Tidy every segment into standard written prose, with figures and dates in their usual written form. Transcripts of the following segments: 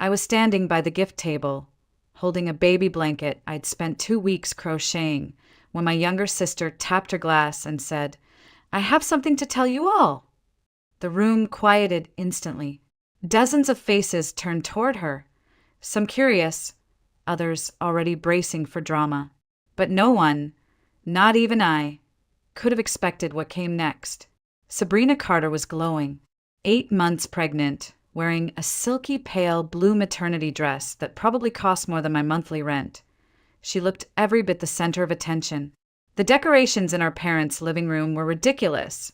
I was standing by the gift table, holding a baby blanket I'd spent 2 weeks crocheting, when my younger sister tapped her glass and said, "I have something to tell you all." The room quieted instantly. Dozens of faces turned toward her, some curious, others already bracing for drama. But no one, not even I, could have expected what came next. Sabrina Carter was glowing, 8 months pregnant, wearing a silky pale blue maternity dress that probably cost more than my monthly rent. She looked every bit the center of attention. The decorations in our parents' living room were ridiculous.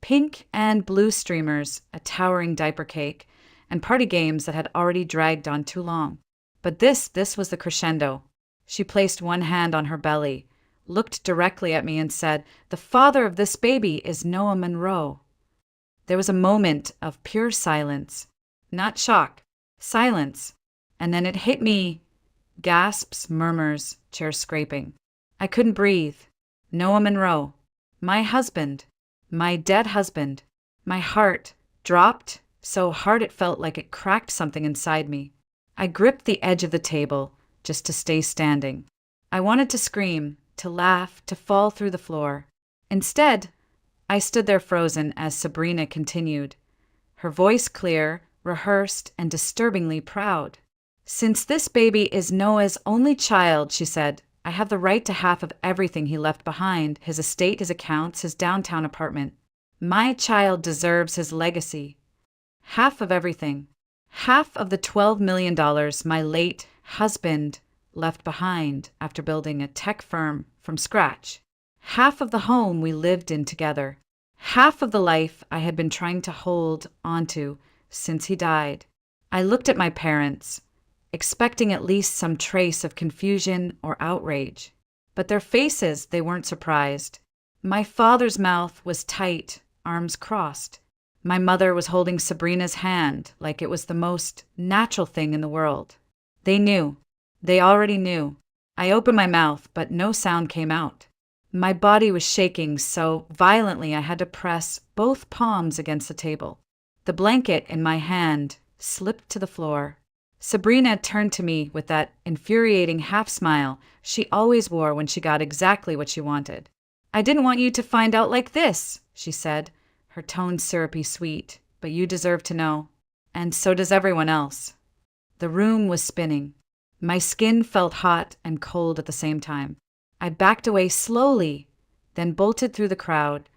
Pink and blue streamers, a towering diaper cake, and party games that had already dragged on too long. But this was the crescendo. She placed one hand on her belly, looked directly at me and said, "The father of this baby is Noah Monroe." There was a moment of pure silence. Not shock, silence. And then it hit me. Gasps, murmurs, chair scraping. I couldn't breathe. Noah Monroe. My husband. My dead husband. My heart dropped so hard it felt like it cracked something inside me. I gripped the edge of the table just to stay standing. I wanted to scream, to laugh, to fall through the floor. Instead, I stood there frozen as Sabrina continued, her voice clear, rehearsed, and disturbingly proud. "Since this baby is Noah's only child," she said, "I have the right to half of everything he left behind, his estate, his accounts, his downtown apartment. My child deserves his legacy. Half of everything. Half of the $12 million my late husband left behind after building a tech firm from scratch. Half of the home we lived in together. Half of the life I had been trying to hold onto since he died." I looked at my parents, expecting at least some trace of confusion or outrage. But their faces, they weren't surprised. My father's mouth was tight, arms crossed. My mother was holding Sabrina's hand like it was the most natural thing in the world. They knew. They already knew. I opened my mouth, but no sound came out. My body was shaking so violently I had to press both palms against the table. The blanket in my hand slipped to the floor. Sabrina turned to me with that infuriating half-smile she always wore when she got exactly what she wanted. "I didn't want you to find out like this," she said, her tone syrupy sweet, "but you deserve to know. And so does everyone else." The room was spinning. My skin felt hot and cold at the same time. I backed away slowly, then bolted through the crowd,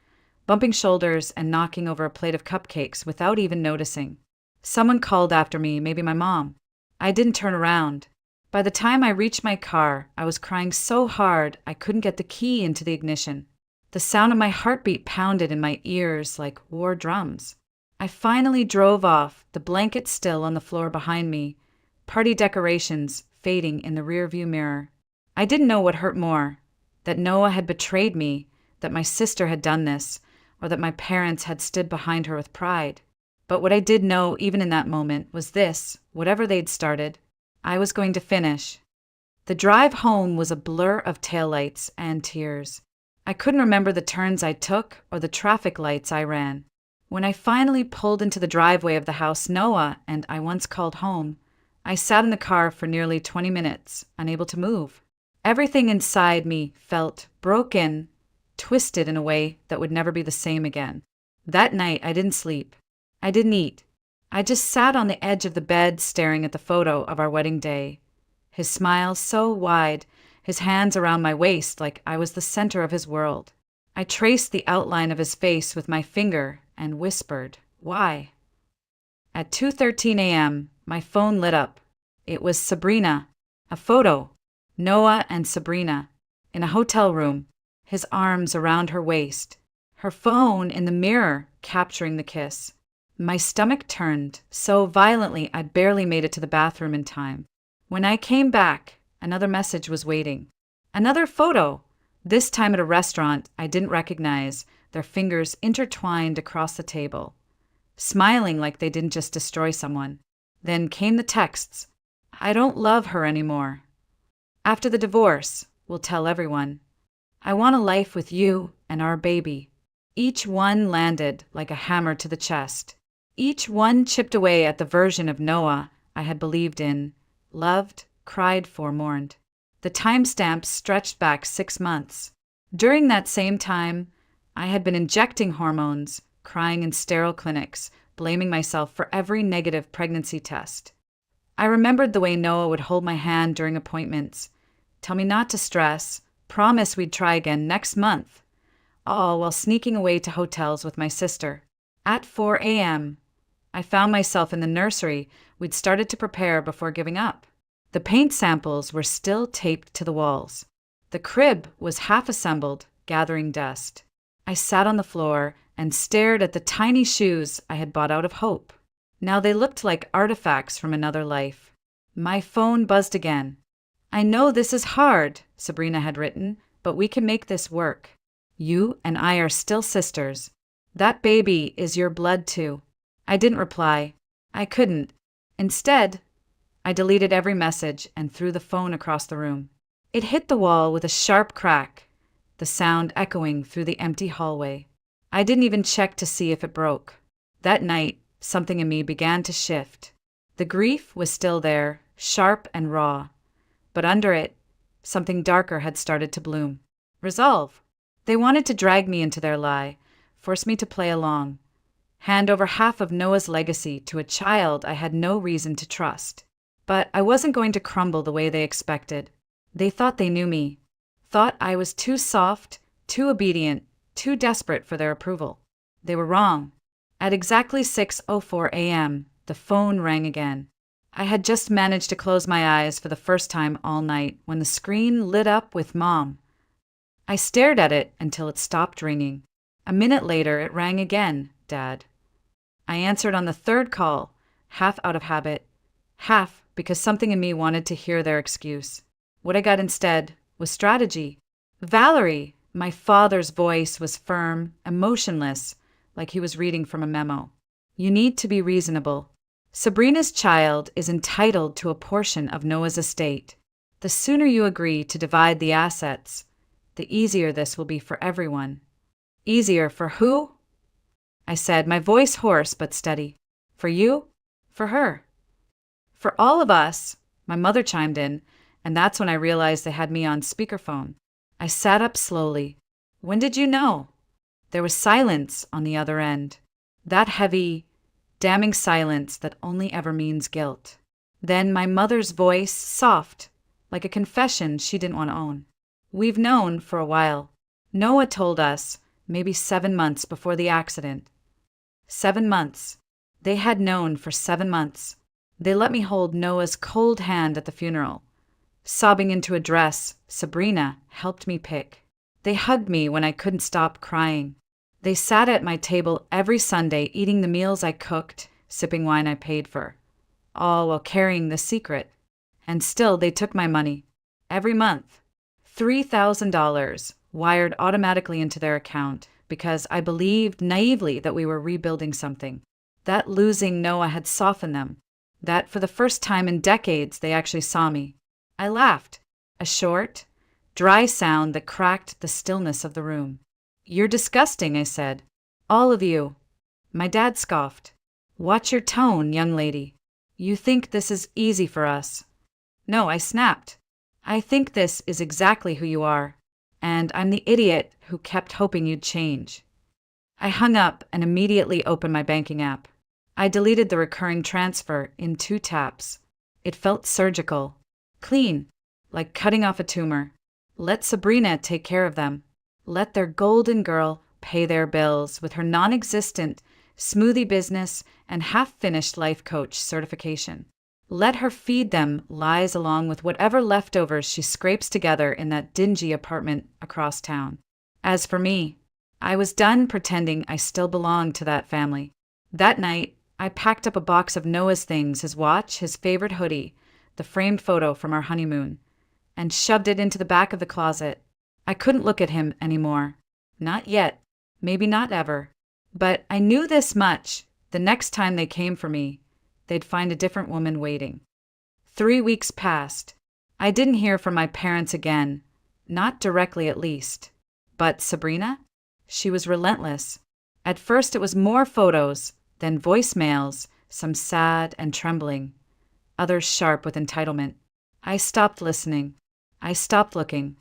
bumping shoulders and knocking over a plate of cupcakes without even noticing. Someone called after me, maybe my mom. I didn't turn around. By the time I reached my car, I was crying so hard I couldn't get the key into the ignition. The sound of my heartbeat pounded in my ears like war drums. I finally drove off, the blanket still on the floor behind me, party decorations fading in the rearview mirror. I didn't know what hurt more, that Noah had betrayed me, that my sister had done this, or that my parents had stood behind her with pride. But what I did know, even in that moment, was this: whatever they'd started, I was going to finish. The drive home was a blur of taillights and tears. I couldn't remember the turns I took or the traffic lights I ran. When I finally pulled into the driveway of the house Noah and I once called home, I sat in the car for nearly 20 minutes, unable to move. Everything inside me felt broken, twisted in a way that would never be the same again. That night, I didn't sleep. I didn't eat. I just sat on the edge of the bed staring at the photo of our wedding day. His smile so wide, his hands around my waist like I was the center of his world. I traced the outline of his face with my finger and whispered, "Why?" At 2:13 a.m., my phone lit up. It was Sabrina. A photo. Noah and Sabrina. In a hotel room, his arms around her waist. Her phone in the mirror, capturing the kiss. My stomach turned so violently I barely made it to the bathroom in time. When I came back, another message was waiting. Another photo. This time at a restaurant I didn't recognize, their fingers intertwined across the table, smiling like they didn't just destroy someone. Then came the texts. "I don't love her anymore. After the divorce, we'll tell everyone. I want a life with you and our baby." Each one landed like a hammer to the chest. Each one chipped away at the version of Noah I had believed in, loved, cried for, mourned. The timestamp stretched back 6 months. During that same time, I had been injecting hormones, crying in sterile clinics, blaming myself for every negative pregnancy test. I remembered the way Noah would hold my hand during appointments, tell me not to stress, promise we'd try again next month, all while sneaking away to hotels with my sister. At 4 a.m., I found myself in the nursery we'd started to prepare before giving up. The paint samples were still taped to the walls. The crib was half assembled, gathering dust. I sat on the floor and stared at the tiny shoes I had bought out of hope. Now they looked like artifacts from another life. My phone buzzed again. "I know this is hard," Sabrina had written, "but we can make this work. You and I are still sisters. That baby is your blood too." I didn't reply. I couldn't. Instead, I deleted every message and threw the phone across the room. It hit the wall with a sharp crack, the sound echoing through the empty hallway. I didn't even check to see if it broke. That night, something in me began to shift. The grief was still there, sharp and raw. But under it, something darker had started to bloom. Resolve. They wanted to drag me into their lie, force me to play along, hand over half of Noah's legacy to a child I had no reason to trust. But I wasn't going to crumble the way they expected. They thought they knew me, thought I was too soft, too obedient, too desperate for their approval. They were wrong. At exactly 6:04 a.m., the phone rang again. I had just managed to close my eyes for the first time all night when the screen lit up with Mom. I stared at it until it stopped ringing. A minute later, it rang again, Dad. I answered on the third call, half out of habit, half because something in me wanted to hear their excuse. What I got instead was strategy. "Valerie!" My father's voice was firm, emotionless, like he was reading from a memo. "You need to be reasonable. Sabrina's child is entitled to a portion of Noah's estate. The sooner you agree to divide the assets, the easier this will be for everyone." "Easier for who?" I said, my voice hoarse but steady. "For you? For her?" "For all of us," my mother chimed in, and that's when I realized they had me on speakerphone. I sat up slowly. "When did you know?" There was silence on the other end. That heavy, damning silence that only ever means guilt. Then my mother's voice, soft, like a confession she didn't want to own. "We've known for a while. Noah told us, maybe 7 months before the accident." 7 months. They had known for 7 months. They let me hold Noah's cold hand at the funeral. Sobbing into a dress Sabrina helped me pick. They hugged me when I couldn't stop crying. They sat at my table every Sunday eating the meals I cooked, sipping wine I paid for, all while carrying the secret. And still they took my money. Every month. $3,000 wired automatically into their account because I believed naively that we were rebuilding something. That losing Noah had softened them. That for the first time in decades they actually saw me. I laughed, a short, dry sound that cracked the stillness of the room. "You're disgusting," I said. "All of you." My dad scoffed. "Watch your tone, young lady. You think this is easy for us." "No," I snapped. "I think this is exactly who you are, and I'm the idiot who kept hoping you'd change." I hung up and immediately opened my banking app. I deleted the recurring transfer in 2 taps. It felt surgical. Clean, like cutting off a tumor. Let Sabrina take care of them. Let their golden girl pay their bills with her non-existent smoothie business and half-finished life coach certification. Let her feed them lies along with whatever leftovers she scrapes together in that dingy apartment across town. As for me, I was done pretending I still belonged to that family. That night, I packed up a box of Noah's things, his watch, his favorite hoodie, the framed photo from our honeymoon, and shoved it into the back of the closet. I couldn't look at him anymore. Not yet. Maybe not ever. But I knew this much. The next time they came for me, they'd find a different woman waiting. 3 weeks passed. I didn't hear from my parents again. Not directly, at least. But Sabrina? She was relentless. At first it was more photos, then voicemails, some sad and trembling. others sharp with entitlement. I stopped listening. I stopped looking.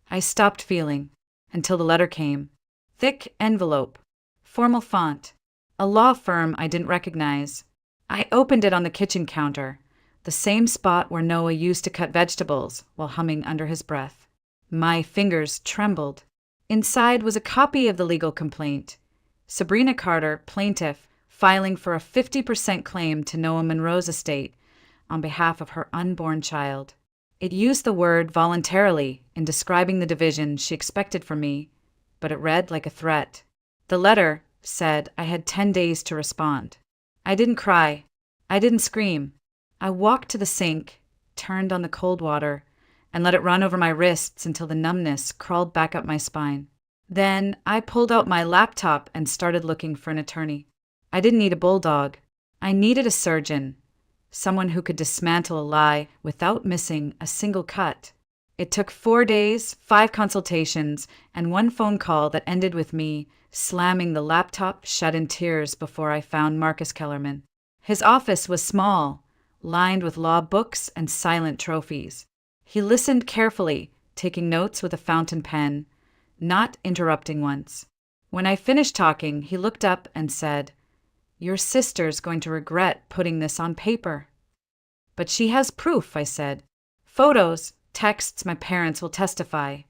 I stopped feeling, until the letter came. Thick envelope. Formal font. A law firm I didn't recognize. I opened it on the kitchen counter, the same spot where Noah used to cut vegetables while humming under his breath. My fingers trembled. Inside was a copy of the legal complaint. Sabrina Carter, plaintiff, filing for a 50% claim to Noah Monroe's estate on behalf of her unborn child. It used the word voluntarily in describing the division she expected from me, but it read like a threat. The letter said I had 10 days to respond. I didn't cry. I didn't scream. I walked to the sink, turned on the cold water, and let it run over my wrists until the numbness crawled back up my spine. Then I pulled out my laptop and started looking for an attorney. I didn't need a bulldog. I needed a surgeon, someone who could dismantle a lie without missing a single cut. It took 4 days, 5 consultations, and 1 phone call that ended with me slamming the laptop shut in tears before I found Marcus Kellerman. His office was small, lined with law books and silent trophies. He listened carefully, taking notes with a fountain pen, not interrupting once. When I finished talking, he looked up and said, "Your sister's going to regret putting this on paper." "But she has proof," I said. "Photos, texts my parents will testify."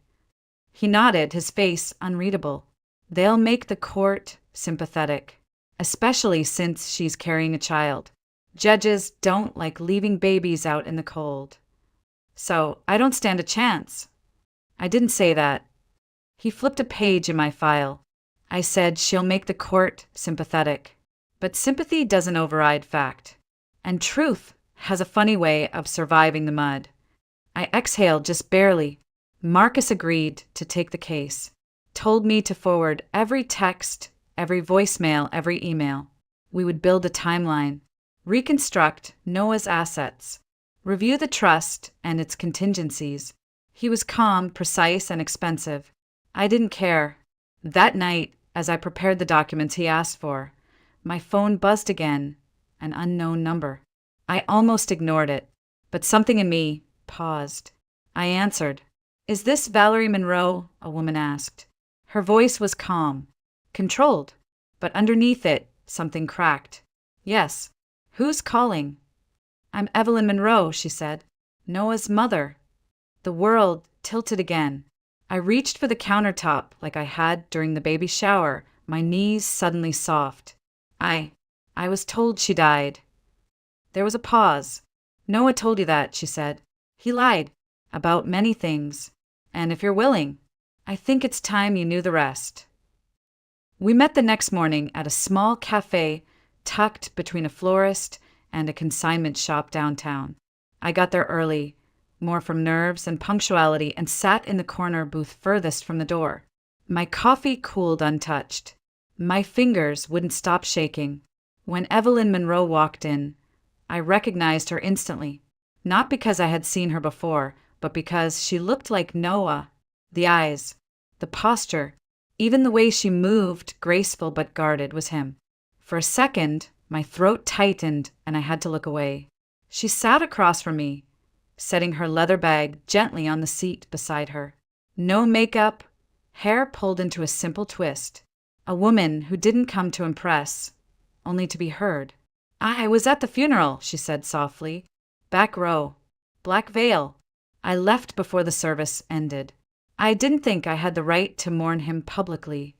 He nodded, his face unreadable. "They'll make the court sympathetic, especially since she's carrying a child. Judges don't like leaving babies out in the cold. So I don't stand a chance." I didn't say that. He flipped a page in my file. I said she'll make the court sympathetic. But sympathy doesn't override fact. And truth has a funny way of surviving the mud. I exhaled just barely. Marcus agreed to take the case. Told me to forward every text, every voicemail, every email. We would build a timeline. Reconstruct Noah's assets. Review the trust and its contingencies. He was calm, precise, and expensive. I didn't care. That night, as I prepared the documents he asked for, my phone buzzed again, an unknown number. I almost ignored it, but something in me paused. I answered. "Is this Valerie Monroe?" a woman asked. Her voice was calm, controlled, but underneath it, something cracked. "Yes. Who's calling?" "I'm Evelyn Monroe," she said. "Noah's mother." The world tilted again. I reached for the countertop like I had during the baby shower, my knees suddenly soft. I was told she died. There was a pause. "Noah told you that," she said. "He lied. About many things. And if you're willing, I think it's time you knew the rest." We met the next morning at a small cafe tucked between a florist and a consignment shop downtown. I got there early, more from nerves and punctuality, and sat in the corner booth furthest from the door. My coffee cooled untouched. My fingers wouldn't stop shaking. When Evelyn Monroe walked in, I recognized her instantly, not because I had seen her before, but because she looked like Noah. The eyes, the posture, even the way she moved, graceful but guarded, was him. For a second, my throat tightened and I had to look away. She sat across from me, setting her leather bag gently on the seat beside her. No makeup, hair pulled into a simple twist. A woman who didn't come to impress, only to be heard. "I was at the funeral," she said softly. "Back row. Black veil. I left before the service ended. I didn't think I had the right to mourn him publicly."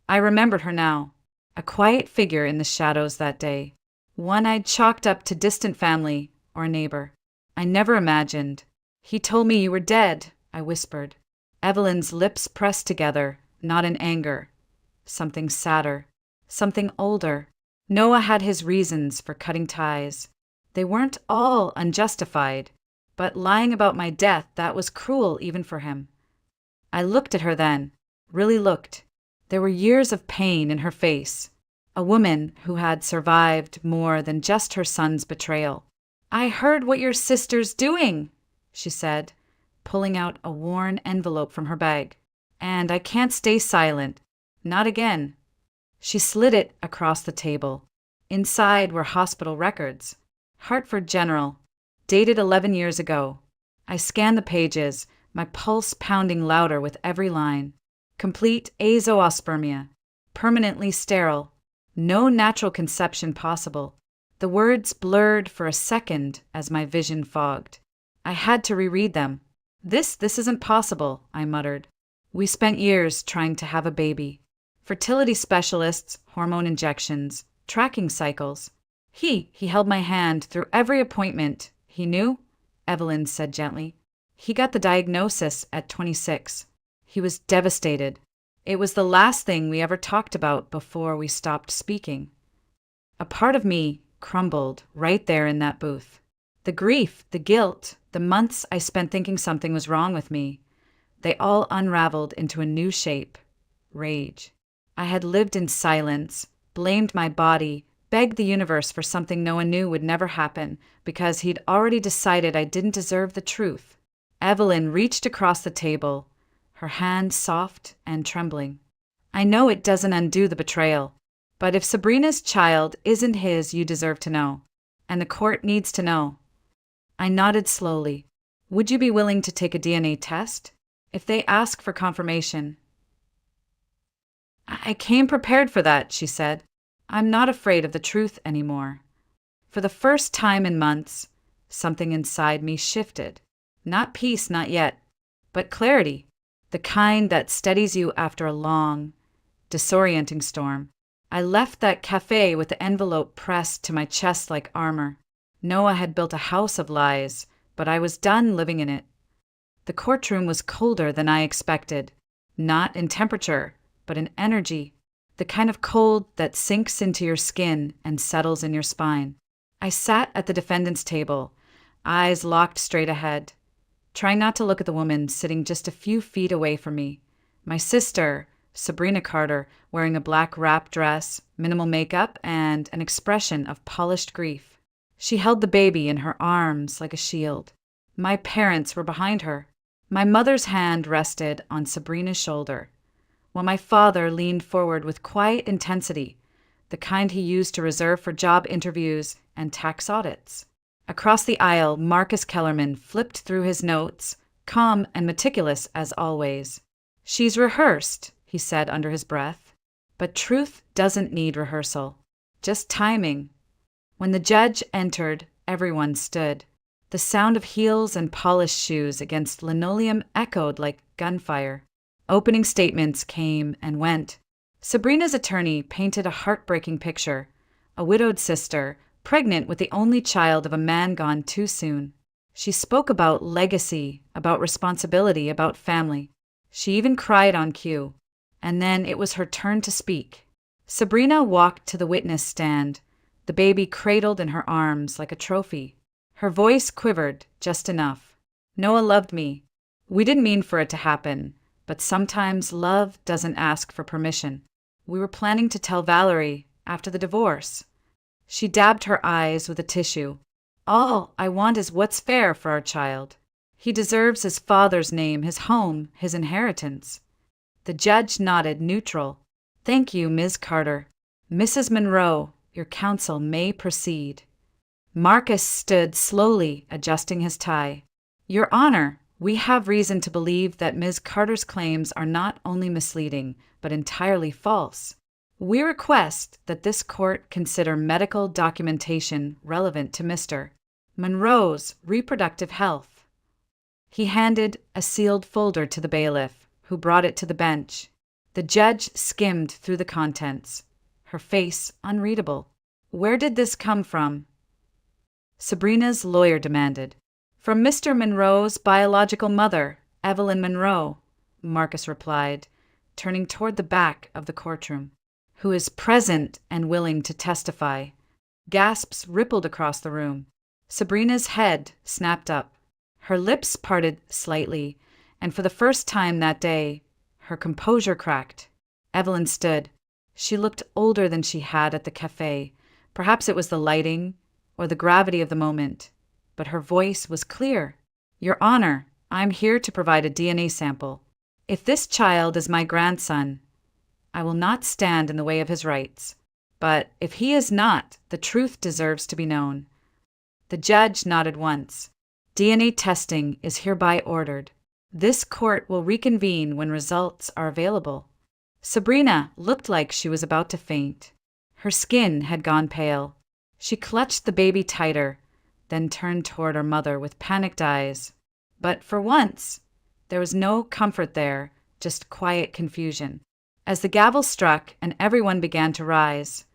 I remembered her now, a quiet figure in the shadows that day, one I'd chalked up to distant family or neighbor. I never imagined. "He told me you were dead," I whispered. Evelyn's lips pressed together, not in anger. Something sadder, something older. Noah had his reasons for cutting ties. They weren't all unjustified, but lying about my death, that was cruel even for him. I looked at her then, really looked. There were years of pain in her face. A woman who had survived more than just her son's betrayal. "I heard what your sister's doing," she said, pulling out a worn envelope from her bag. "And I can't stay silent. Not again." She slid it across the table. Inside were hospital records. Hartford General, dated 11 years ago. I scanned the pages, my pulse pounding louder with every line. Complete azoospermia. Permanently sterile. No natural conception possible. The words blurred for a second as my vision fogged. I had to reread them. This isn't possible, I muttered. We spent years trying to have a baby. Fertility specialists, hormone injections, tracking cycles. He held my hand through every appointment. He knew, Evelyn said gently. He got the diagnosis at 26. He was devastated. It was the last thing we ever talked about before we stopped speaking. A part of me crumbled right there in that booth. The grief, the guilt, the months I spent thinking something was wrong with me, they all unraveled into a new shape: rage. I had lived in silence, blamed my body, begged the universe for something no one knew would never happen because he'd already decided I didn't deserve the truth. Evelyn reached across the table, her hand soft and trembling. I know it doesn't undo the betrayal, but if Sabrina's child isn't his, you deserve to know, and the court needs to know. I nodded slowly. Would you be willing to take a DNA test? If they ask for confirmation. I came prepared for that, she said. I'm not afraid of the truth anymore. For the first time in months, something inside me shifted. Not peace, not yet, but clarity, the kind that steadies you after a long, disorienting storm. I left that cafe with the envelope pressed to my chest like armor. Noah had built a house of lies, but I was done living in it. The courtroom was colder than I expected, not in temperature, but in energy, the kind of cold that sinks into your skin and settles in your spine. I sat at the defendant's table, eyes locked straight ahead, trying not to look at the woman sitting just a few feet away from me. My sister, Sabrina Carter, wearing a black wrap dress, minimal makeup, and an expression of polished grief. She held the baby in her arms like a shield. My parents were behind her. My mother's hand rested on Sabrina's shoulder, while my father leaned forward with quiet intensity, the kind he used to reserve for job interviews and tax audits. Across the aisle, Marcus Kellerman flipped through his notes, calm and meticulous as always. She's rehearsed, he said under his breath, but truth doesn't need rehearsal, just timing. When the judge entered, everyone stood. The sound of heels and polished shoes against linoleum echoed like gunfire. Opening statements came and went. Sabrina's attorney painted a heartbreaking picture: a widowed sister, pregnant with the only child of a man gone too soon. She spoke about legacy, about responsibility, about family. She even cried on cue. And then it was her turn to speak. Sabrina walked to the witness stand, the baby cradled in her arms like a trophy. Her voice quivered just enough. Noah loved me. We didn't mean for it to happen, but sometimes love doesn't ask for permission. We were planning to tell Valerie after the divorce. She dabbed her eyes with a tissue. All I want is what's fair for our child. He deserves his father's name, his home, his inheritance. The judge nodded, neutral. Thank you, Ms. Carter. Mrs. Monroe, your counsel may proceed. Marcus stood slowly, adjusting his tie. Your Honor, we have reason to believe that Ms. Carter's claims are not only misleading, but entirely false. We request that this court consider medical documentation relevant to Mr. Monroe's reproductive health. He handed a sealed folder to the bailiff, who brought it to the bench. The judge skimmed through the contents, her face unreadable. Where did this come from? Sabrina's lawyer demanded. From Mr. Monroe's biological mother, Evelyn Monroe, Marcus replied, turning toward the back of the courtroom. Who is present and willing to testify. Gasps rippled across the room. Sabrina's head snapped up. Her lips parted slightly, and for the first time that day, her composure cracked. Evelyn stood. She looked older than she had at the cafe. Perhaps it was the lighting or the gravity of the moment, but her voice was clear. Your Honor, I'm here to provide a DNA sample. If this child is my grandson, I will not stand in the way of his rights. But if he is not, the truth deserves to be known. The judge nodded once. DNA testing is hereby ordered. This court will reconvene when results are available. Sabrina looked like she was about to faint. Her skin had gone pale. She clutched the baby tighter, then turned toward her mother with panicked eyes. But for once, there was no comfort there, just quiet confusion. As the gavel struck and everyone began to rise,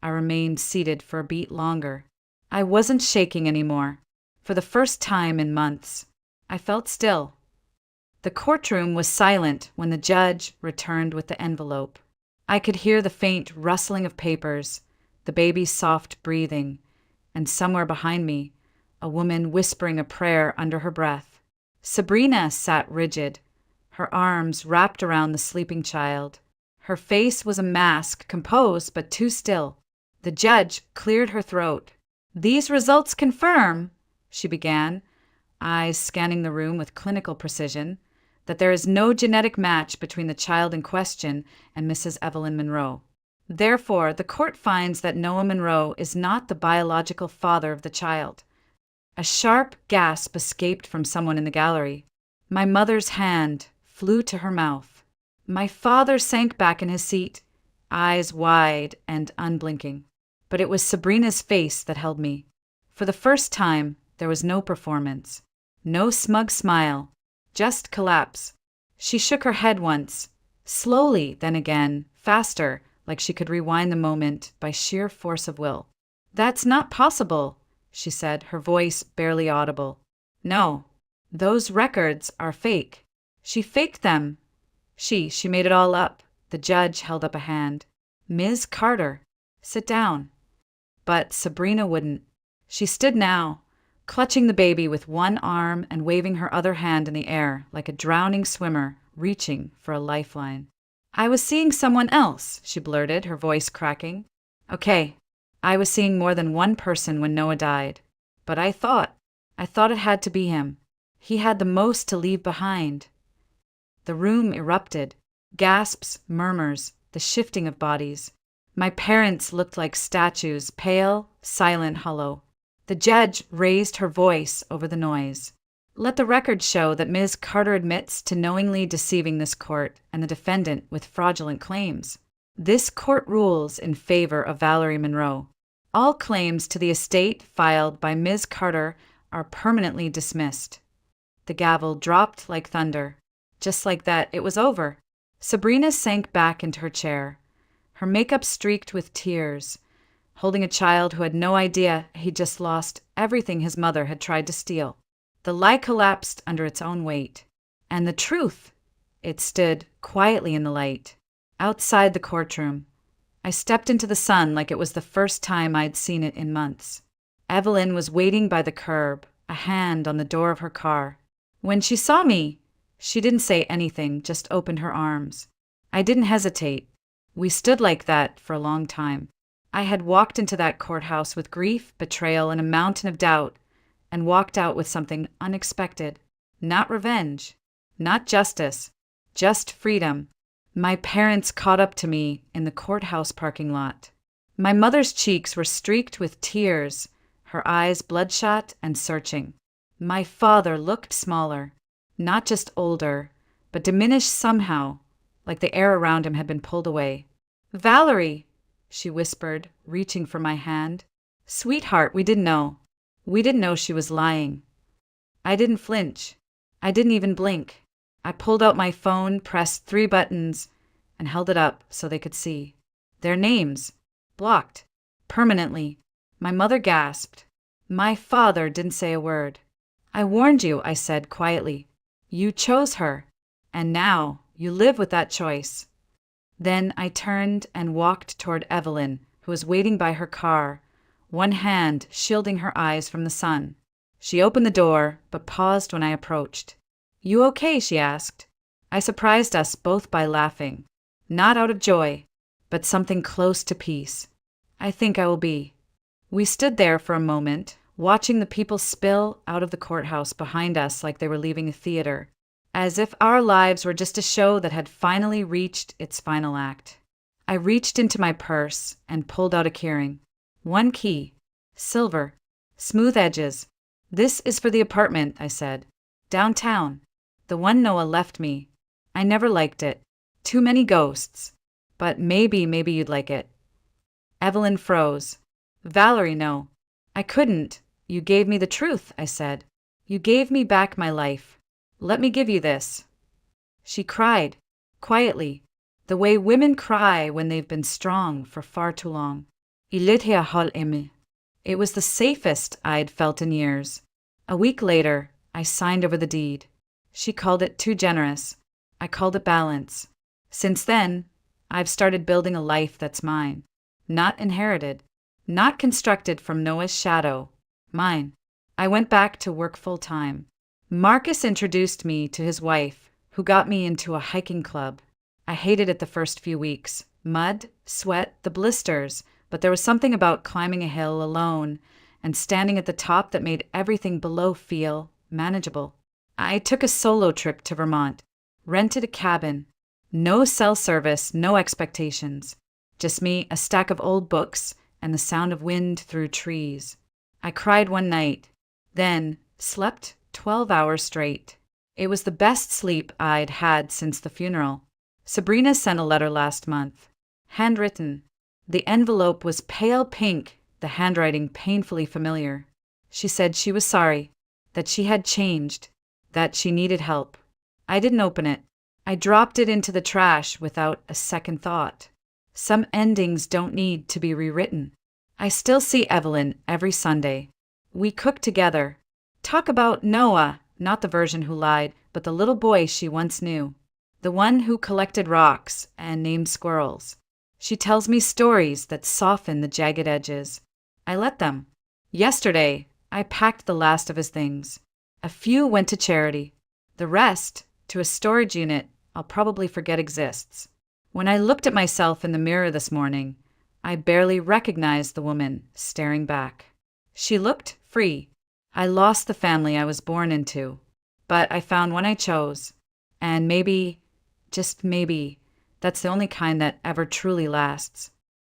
I remained seated for a beat longer. I wasn't shaking anymore. For the first time in months, I felt still. The courtroom was silent when the judge returned with the envelope. I could hear the faint rustling of papers, the baby's soft breathing, and somewhere behind me, a woman whispering a prayer under her breath. Sabrina sat rigid, her arms wrapped around the sleeping child. Her face was a mask, composed but too still. The judge cleared her throat. "These results confirm," she began, eyes scanning the room with clinical precision, "that there is no genetic match between the child in question and Mrs. Evelyn Monroe. Therefore, the court finds that Noah Monroe is not the biological father of the child." A sharp gasp escaped from someone in the gallery. My mother's hand flew to her mouth. My father sank back in his seat, eyes wide and unblinking. But it was Sabrina's face that held me. For the first time, there was no performance, no smug smile, just collapse. She shook her head once, slowly, then again, faster, like she could rewind the moment by sheer force of will. "That's not possible," she said, her voice barely audible. "No, those records are fake. She faked them. She made it all up." The judge held up a hand. "Ms. Carter, sit down." But Sabrina wouldn't. She stood now, clutching the baby with one arm and waving her other hand in the air like a drowning swimmer reaching for a lifeline. "I was seeing someone else," she blurted, her voice cracking. "Okay, I was seeing more than one person when Noah died. But I thought it had to be him. He had the most to leave behind." The room erupted. Gasps, murmurs, the shifting of bodies. My parents looked like statues, pale, silent, hollow. The judge raised her voice over the noise. "Let the record show that Ms. Carter admits to knowingly deceiving this court and the defendant with fraudulent claims. This court rules in favor of Valerie Monroe. All claims to the estate filed by Ms. Carter are permanently dismissed." The gavel dropped like thunder. Just like that, it was over. Sabrina sank back into her chair, her makeup streaked with tears, holding a child who had no idea he'd just lost everything his mother had tried to steal. The lie collapsed under its own weight. And the truth! It stood quietly in the light. Outside the courtroom, I stepped into the sun like it was the first time I'd seen it in months. Evelyn was waiting by the curb, a hand on the door of her car. When she saw me, she didn't say anything, just opened her arms. I didn't hesitate. We stood like that for a long time. I had walked into that courthouse with grief, betrayal, and a mountain of doubt, and walked out with something unexpected. Not revenge, not justice, just freedom. My parents caught up to me in the courthouse parking lot. My mother's cheeks were streaked with tears, her eyes bloodshot and searching. My father looked smaller, not just older, but diminished somehow, like the air around him had been pulled away. "Valerie," she whispered, reaching for my hand. "Sweetheart, we didn't know. We didn't know she was lying." I didn't flinch. I didn't even blink. I pulled out my phone, pressed 3 buttons, and held it up so they could see. Their names. Blocked. Permanently. My mother gasped. My father didn't say a word. "I warned you," I said quietly. "You chose her. And now you live with that choice." Then I turned and walked toward Evelyn, who was waiting by her car, one hand shielding her eyes from the sun. She opened the door, but paused when I approached. "You okay?" she asked. I surprised us both by laughing. Not out of joy, but something close to peace. "I think I will be." We stood there for a moment, watching the people spill out of the courthouse behind us like they were leaving a theater, as if our lives were just a show that had finally reached its final act. I reached into my purse and pulled out a keyring. One key, silver, Smooth edges. This is for the apartment, I said. Downtown. The one Noah left me. I never liked it. Too many ghosts. But maybe you'd like it. Evelyn froze. Valerie, no. I couldn't. You gave me the truth, I said. You gave me back my life. Let me give you this. She cried, quietly, the way women cry when they've been strong for far too long. It was the safest I'd felt in years. A week later, I signed over the deed. She called it too generous. I called it balance. Since then, I've started building a life that's mine. Not inherited. Not constructed from Noah's shadow. Mine. I went back to work full-time. Marcus introduced me to his wife, who got me into a hiking club. I hated it the first few weeks. Mud, sweat, the blisters, but there was something about climbing a hill alone and standing at the top that made everything below feel manageable. I took a solo trip to Vermont, rented a cabin. No cell service, no expectations. Just me, a stack of old books, and the sound of wind through trees. I cried one night, then slept 12 hours straight. It was the best sleep I'd had since the funeral. Sabrina sent a letter last month. Handwritten. The envelope was pale pink, the handwriting painfully familiar. She said she was sorry, that she had changed, that she needed help. I didn't open it. I dropped it into the trash without a second thought. Some endings don't need to be rewritten. I still see Evelyn every Sunday. We cook together. Talk about Noah, not the version who lied, but the little boy she once knew. The one who collected rocks and named squirrels. She tells me stories that soften the jagged edges. I let them. Yesterday, I packed the last of his things. A few went to charity. The rest, to a storage unit I'll probably forget exists. When I looked at myself in the mirror this morning, I barely recognized the woman staring back. She looked free. I lost the family I was born into, but I found one I chose. And maybe, just maybe, that's the only kind that ever truly lasts.